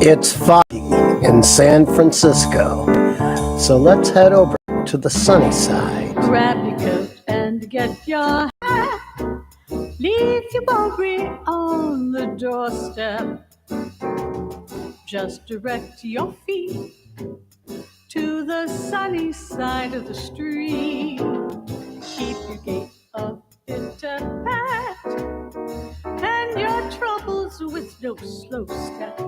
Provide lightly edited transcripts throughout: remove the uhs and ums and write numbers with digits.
It's foggy in San Francisco, so let's head over to the sunny side. Grab your coat and get your hat. Leave your worry on the doorstep. Just direct your feet to the sunny side of the street. Keep your gait a bit pat, and your troubles with no slow step.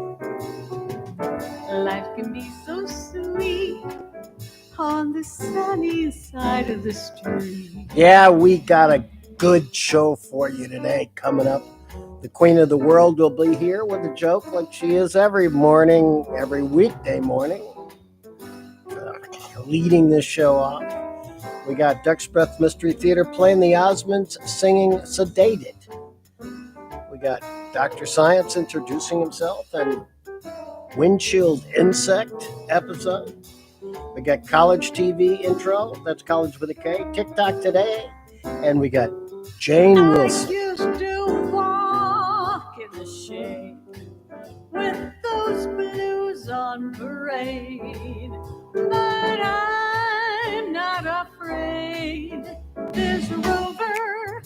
Life can be so sweet on the sunny side of the street. Yeah, we got a good show for you today coming up. The Queen of the World will be here with a joke like she is every morning, every weekday morning, leading this show off. We got Duck's Breath Mystery Theater playing the Osmonds singing Sedated. We got Dr. Science introducing himself and Windshield Insect episode. We got College TV intro, that's college with a K, TikTok today, and we got Jane Wilson. I used to walk in the shade with those blues on parade, but I'm not afraid. This rover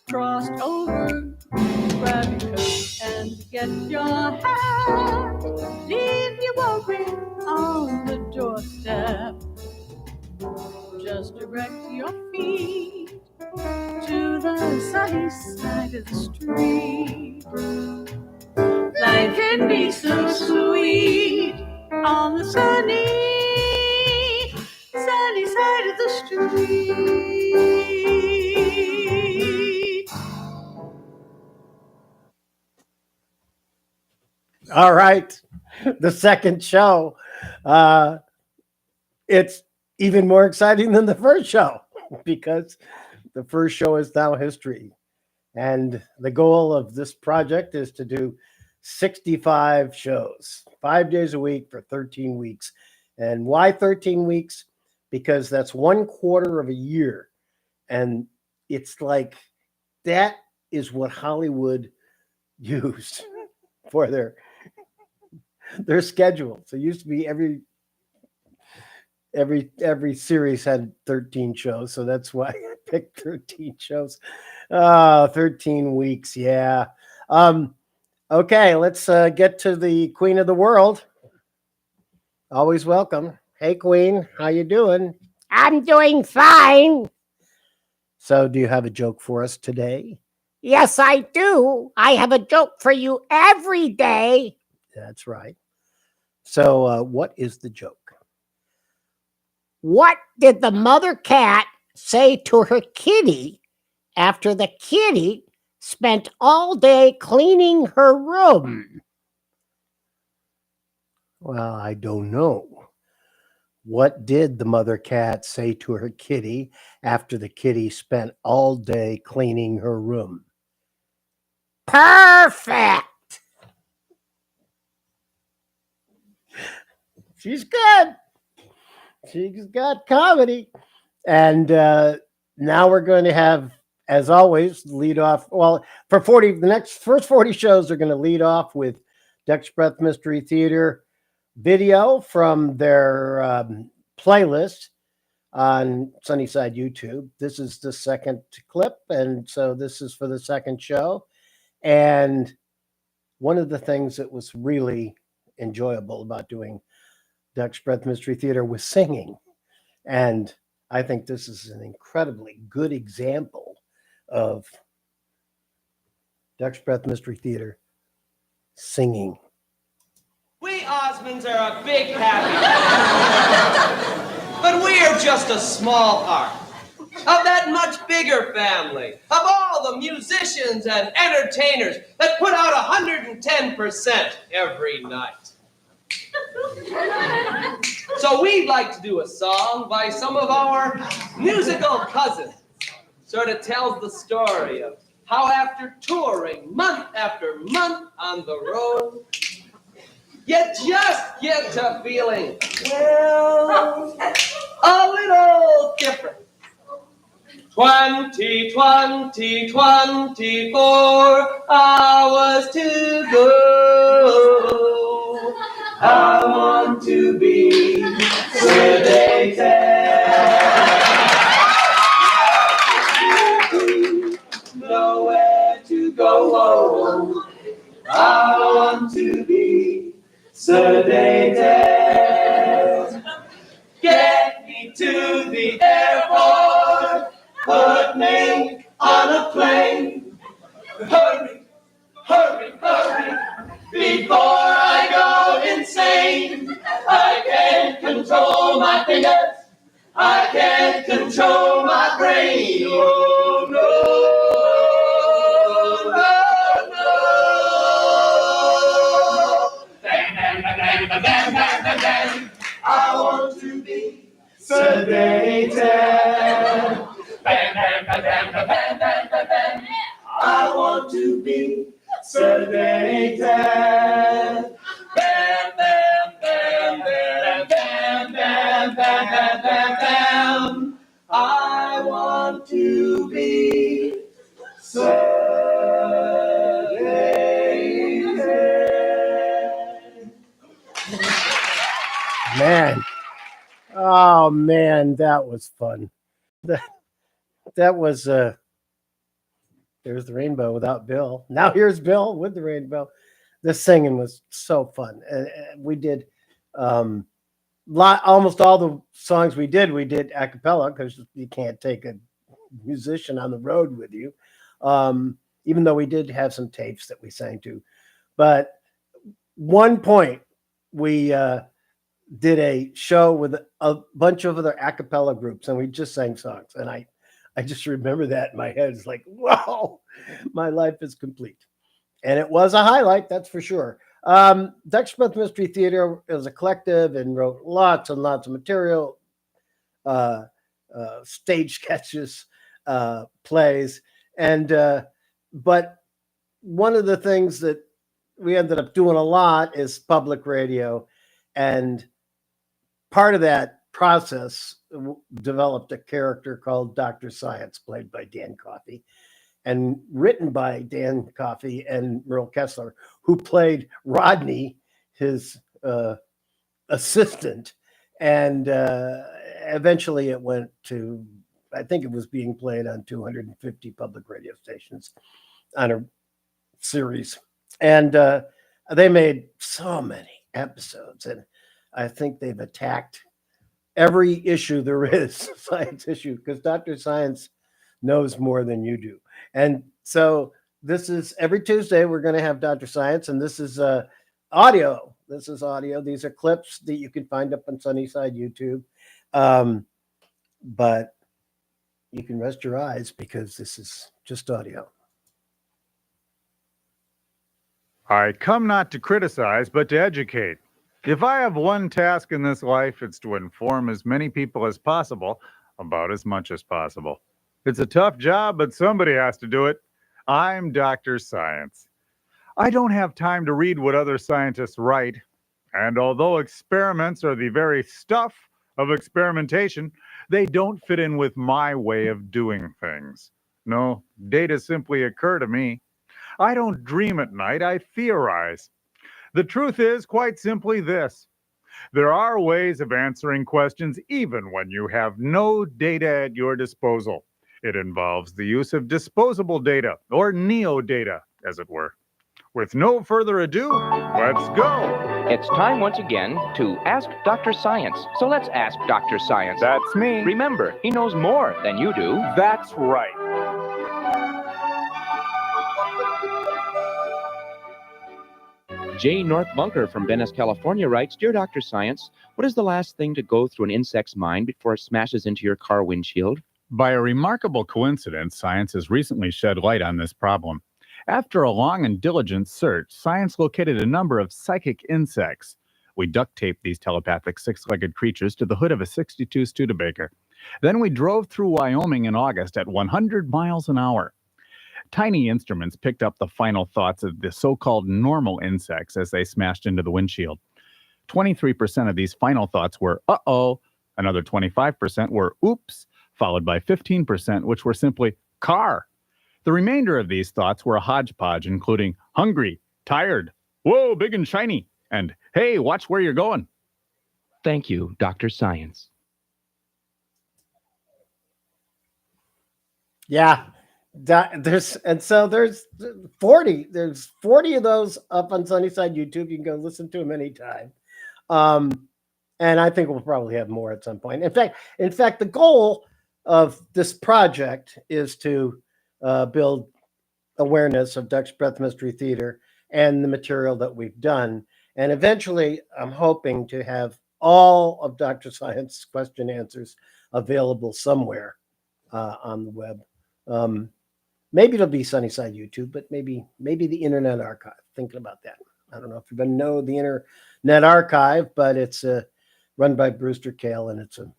crossed over. Grab your coat and get your hat. Leave your worry on the doorstep. Just direct your feet to the sunny side of the street. Life can be so sweet on the sunny side of the street. All right, the second show. It's even more exciting than the first show because the first show is now history. And the goal of this project is to do 65 shows, 5 days a week for 13 weeks. And why 13 weeks? Because that's 1/4 of a year. And it's like that is what Hollywood used for their schedule. So it used to be every series had 13 shows, so that's why I picked 13 shows. 13 weeks, yeah. Okay, let's get to the Queen of the World. Always welcome. Hey, Queen, how you doing? I'm doing fine. So, do you have a joke for us today? Yes, I do. I have a joke for you every day. That's right. So, what is the joke? What did the mother cat say to her kitty after the kitty spent all day cleaning her room? Well, I don't know. What did the mother cat say to her kitty after the kitty spent all day cleaning her room? Perfect. She's good. She's got comedy. And now we're going to have, as always, lead off. Well, for the first 40 shows are going to lead off with Duck's Breath Mystery Theater video from their playlist on Sunnyside YouTube. This is the second clip, and so this is for the second show. And one of the things that was really enjoyable about doing Duck's Breath Mystery Theater was singing. And I think this is an incredibly good example of Duck's Breath Mystery Theater singing. We Osmonds are a big happy, but we are just a small part of that much bigger family of all the musicians and entertainers that put out 110% every night. So we'd like to do a song by some of our musical cousins. Sort of tells the story of how after touring month after month on the road, you just get to feeling, well, a little different. 24 hours to go. go. I want to be sedated. Get me to the airport. Put me on a plane. Hurry, hurry, hurry. Before I go insane. I can't control my fingers. I can't control my brain. Oh, no, no, no. Bang, bang, bang, bang, bang, bang, bang, bang. I want to be sedated. Bang, bang, bang, bang, bang, bang, bang, bang, bang. I want to be sedated. Bam, bam, bam, bam, bam, bam, bam, bam, bam, bam. I want to be sedated. Man. Oh man, that was fun. That was there's the rainbow without Bill. Now here's Bill with the rainbow. The singing was so fun. We did almost all the songs we did a cappella because you can't take a musician on the road with you. Even though we did have some tapes that we sang to. But one point we did a show with a bunch of other a cappella groups and we just sang songs. And I just remember that in my head. It's like, wow, my life is complete. And it was a highlight, that's for sure. Dexter Smith Mystery Theater is a collective and wrote lots and lots of material, stage sketches, plays. And but one of the things that we ended up doing a lot is public radio. And part of that process developed a character called Dr. Science, played by Dan Coffey, and written by Dan Coffey and Merle Kessler, who played Rodney, his assistant. And eventually it went to, I think it was being played on 250 public radio stations on a series. And they made so many episodes. And I think they've attacked every issue there is, science issue, because Dr. Science knows more than you do. And so this is every Tuesday, we're going to have Dr. Science, and this is audio. This is audio. These are clips that you can find up on Sunnyside YouTube. But you can rest your eyes because this is just audio. I come not to criticize, but to educate. If I have one task in this life, it's to inform as many people as possible about as much as possible. It's a tough job, but somebody has to do it. I'm Dr. Science. I don't have time to read what other scientists write, and although experiments are the very stuff of experimentation, they don't fit in with my way of doing things. No, data simply occur to me. I don't dream at night, I theorize. The truth is quite simply this. There are ways of answering questions even when you have no data at your disposal. It involves the use of disposable data, or neo-data, as it were. With no further ado, let's go. It's time once again to Ask Dr. Science. So let's ask Dr. Science. That's me. Remember, he knows more than you do. That's right. J. North Bunker from Venice, California writes, Dear Dr. Science, what is the last thing to go through an insect's mind before it smashes into your car windshield? By a remarkable coincidence, science has recently shed light on this problem. After a long and diligent search, science located a number of psychic insects. We duct taped these telepathic six-legged creatures to the hood of a 62 Studebaker. Then we drove through Wyoming in August at 100 miles an hour. Tiny instruments picked up the final thoughts of the so-called normal insects as they smashed into the windshield. 23% of these final thoughts were, uh-oh. Another 25% were, oops, followed by 15%, which were simply, car. The remainder of these thoughts were a hodgepodge, including hungry, tired, whoa, big and shiny, and hey, watch where you're going. Thank you, Dr. Science. Yeah, there's 40. There's 40 of those up on Sunnyside YouTube. You can go listen to them anytime. And I think we'll probably have more at some point. In fact, the goal of this project is to build awareness of Duck's Breath Mystery Theater and the material that we've done. And eventually, I'm hoping to have all of Dr. Science's question answers available somewhere on the web. Maybe it'll be Sunnyside YouTube, but maybe the Internet Archive. Thinking about that. I don't know if you know the Internet Archive, but it's run by Brewster Kahle, and it's a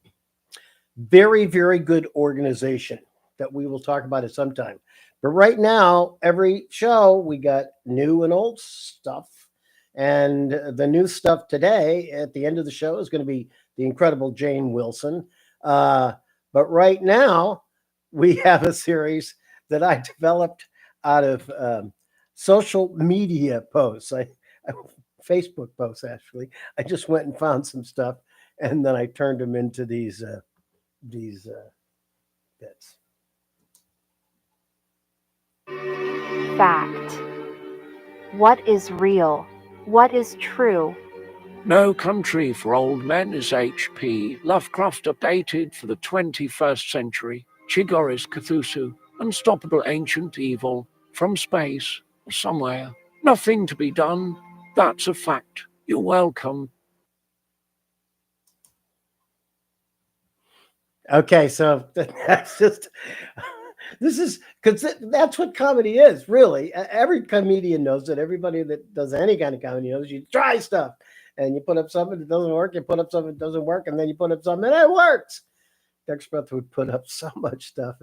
very, very good organization that we will talk about at some time. But right now, every show we got new and old stuff, and the new stuff today at the end of the show is going to be the incredible Jane Wilson. But right now, we have a series that I developed out of social media posts. Facebook posts, actually. I just went and found some stuff, and then I turned them into these bits. Fact. What is real? What is true? No Country for Old Men is H.P. Lovecraft updated for the 21st century. Chigoris Cthulhu, unstoppable ancient evil, from space or somewhere. Nothing to be done. That's a fact. You're welcome. Okay, so that's just this is because that's what comedy is, really. Every comedian knows it. Everybody that does any kind of comedy knows you try stuff and you put up something that doesn't work, you put up something that doesn't work, and then you put up something and it works. Duck's Breath would put up so much stuff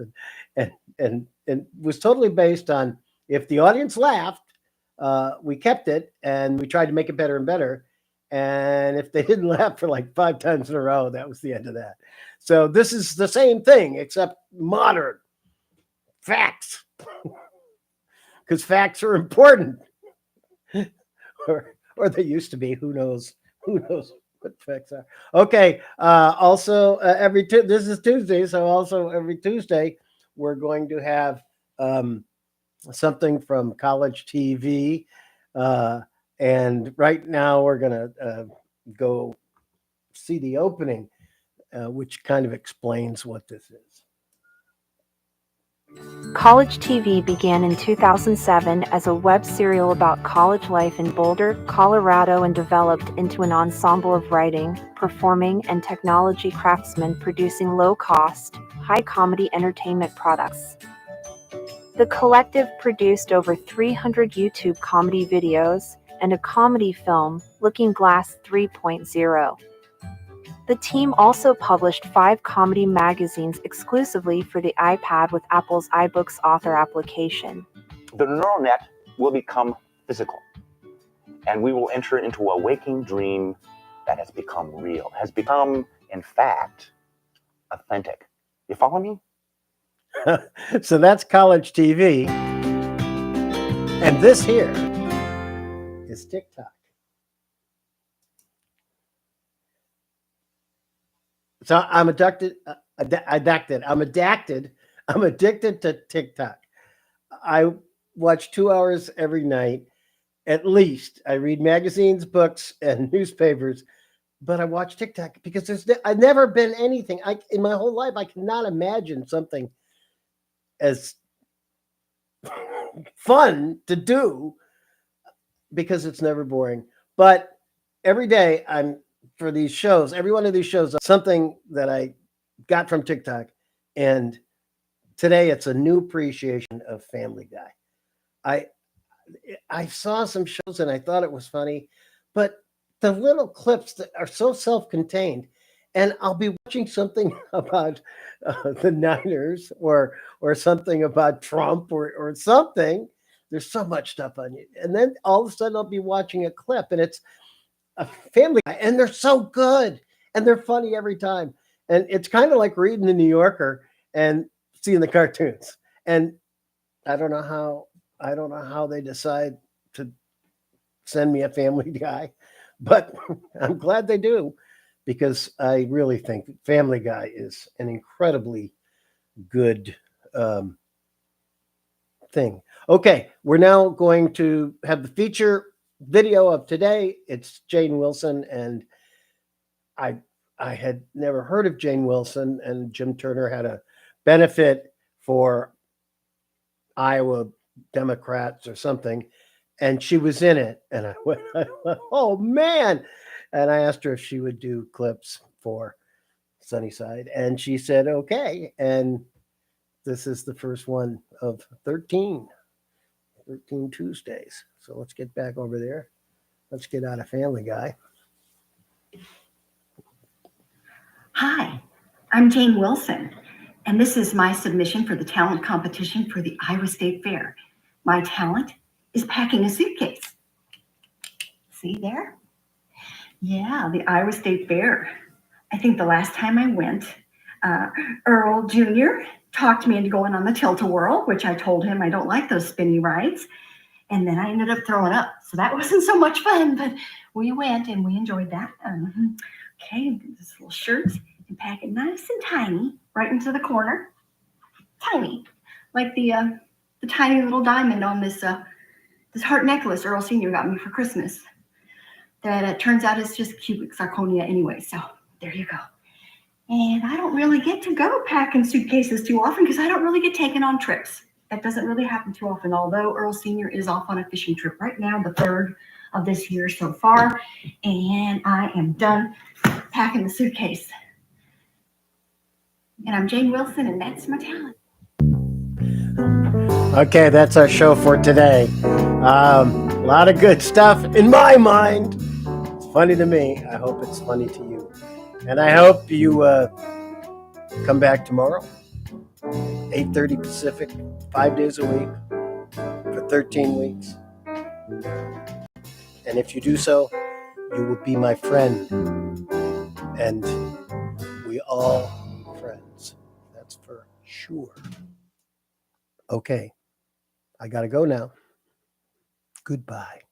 and was totally based on if the audience laughed, we kept it and we tried to make it better and better. And if they didn't laugh for like 5 times in a row, that was the end of that. So this is the same thing, except modern facts, because facts are important, or they used to be. Who knows what facts are? Okay. Also, this is Tuesday, so also every Tuesday we're going to have something from College TV. And right now we're going to go see the opening, which kind of explains what this is. College TV began in 2007 as a web serial about college life in Boulder, Colorado, and developed into an ensemble of writing, performing, and technology craftsmen producing low-cost, high-comedy entertainment products. The collective produced over 300 YouTube comedy videos and a comedy film, Looking Glass 3.0. The team also published 5 comedy magazines exclusively for the iPad with Apple's iBooks author application. The neural net will become physical, and we will enter into a waking dream that has become real, has become, in fact, authentic. You follow me? So that's College TV. And this here is TikTok. So I'm addicted to TikTok. I watch 2 hours every night, at least. I read magazines, books, and newspapers, but I watch TikTok because I've never been anything. In my whole life, I cannot imagine something as fun to do because it's never boring. But every day for these shows, every one of these shows, something that I got from TikTok. And today it's a new appreciation of Family Guy. I saw some shows and I thought it was funny, but the little clips that are so self-contained, and I'll be watching something about the Niners or something about Trump or something. There's so much stuff on you. And then all of a sudden I'll be watching a clip and it's a Family Guy, and they're so good and they're funny every time. And it's kind of like reading the New Yorker and seeing the cartoons. And I don't know how they decide to send me a Family Guy, but I'm glad they do, because I really think Family Guy is an incredibly good thing. Okay, we're now going to have the feature video of today. It's Jane Wilson, and I had never heard of Jane Wilson, and Jim Turner had a benefit for Iowa Democrats or something, and she was in it, and I went, oh man. And I asked her if she would do clips for Sunnyside, and she said okay. And this is the first one of 13 Tuesdays. So let's get back over there. Let's get out of Family Guy. Hi, I'm Jane Wilson, and this is my submission for the talent competition for the Iowa State Fair. My talent is packing a suitcase. See there? Yeah, the Iowa State Fair. I think the last time I went, Earl Jr. talked me into going on the tilt-a-whirl, which I told him I don't like those spinny rides. And then I ended up throwing up. So that wasn't so much fun, but we went and we enjoyed that. Okay, this little shirt and pack it nice and tiny right into the corner. Tiny, like the tiny little diamond on this heart necklace Earl Sr. got me for Christmas. That it turns out is just cubic zirconia anyway. So there you go. And I don't really get to go packing suitcases too often because I don't really get taken on trips. That doesn't really happen too often, although Earl Sr. is off on a fishing trip right now, the third of this year so far. And I am done packing the suitcase. And I'm Jane Wilson, and that's my talent. Okay, that's our show for today. A lot of good stuff in my mind. It's funny to me. I hope it's funny to you. And I hope you come back tomorrow, 8:30 Pacific, 5 days a week for 13 weeks. And if you do so, you will be my friend. And we all friends. That's for sure. Okay, I gotta go now. Goodbye.